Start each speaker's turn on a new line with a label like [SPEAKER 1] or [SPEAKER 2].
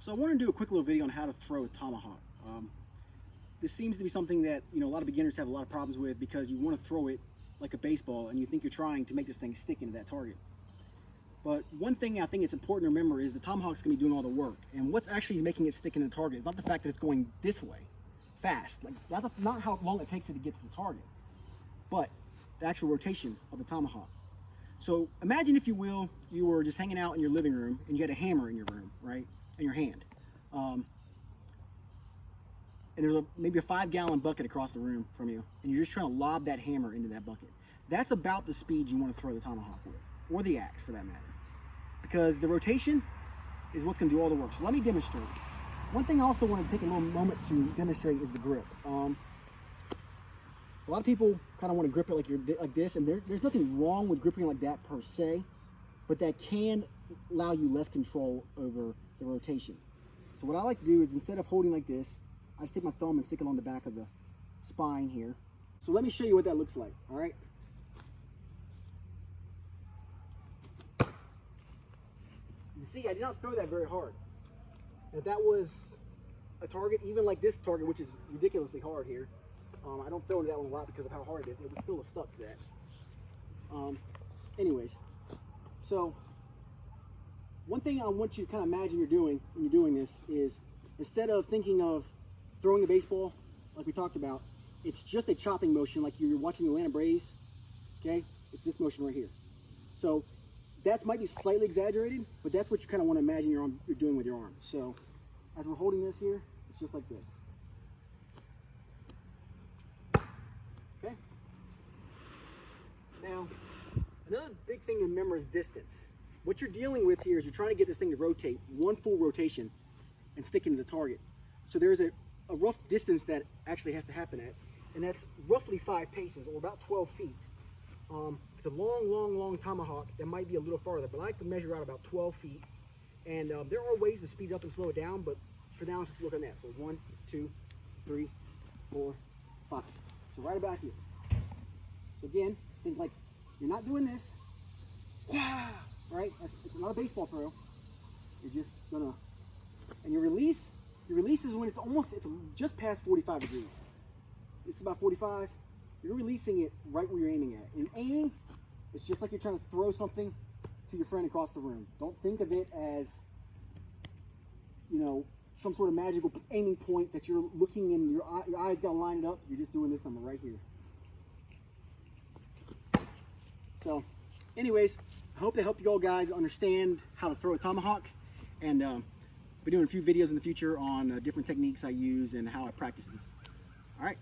[SPEAKER 1] So I want to do a quick little video on how to throw a tomahawk. This seems to be something that a lot of beginners have a lot of problems with, because you want to throw it like a baseball and you think you're trying to make this thing stick into that target. But one thing I think it's important to remember is the tomahawk's going to be doing all the work, and what's actually making it stick into the target is not the fact that it's going this way fast, like not how long it takes it to get to the target, but the actual rotation of the tomahawk. So imagine, if you will, you were just hanging out in your living room and you had a hammer in your room, right, in your hand. And there's maybe a 5-gallon bucket across the room from you, and you're just trying to lob that hammer into that bucket. That's about the speed you want to throw the tomahawk with, or the axe for that matter, because the rotation is what's going to do all the work. So let me demonstrate. One thing I also want to take a little moment to demonstrate is the grip. A lot of people kind of want to grip it like this, and there's nothing wrong with gripping like that per se, but that can allow you less control over the rotation. So what I like to do is, instead of holding like this, I just take my thumb and stick it on the back of the spine here. So let me show you what that looks like, all right? You see, I did not throw that very hard. If that was a target, even like this target, which is ridiculously hard here, I don't throw that one a lot because of how hard it is. It would still have stuck to that. Anyways, so one thing I want you to kind of imagine you're doing when you're doing this is, instead of thinking of throwing a baseball like we talked about, it's just a chopping motion like you're watching the Atlanta Braves, okay? It's this motion right here. So that might be slightly exaggerated, but that's what you kind of want to imagine you're doing with your arm. So as we're holding this here, it's just like this. Okay? Now, another big thing to remember is distance. What you're dealing with here is you're trying to get this thing to rotate, one full rotation, and stick into the target. So there's a rough distance that actually has to happen at, and that's roughly 5 paces, or about 12 feet. If it's a long tomahawk, that might be a little farther, but I like to measure out about 12 feet. And there are ways to speed up and slow it down, but for now, let's just work on that. So 1, 2, 3, 4, 5. So right about here. So again, think like you're not doing this. Yeah, right? It's not a baseball throw. You're just gonna, and your release is when it's just past 45 degrees. It's about 45. You're releasing it right where you're aiming at. And aiming, it's just like you're trying to throw something to your friend across the room. Don't think of it as, some sort of magical aiming point that you're looking in, your eyes gotta line it up. You're just doing this number right here. So anyways, I hope that helped you all guys understand how to throw a tomahawk, and I'll be doing a few videos in the future on different techniques I use and how I practice this. All right.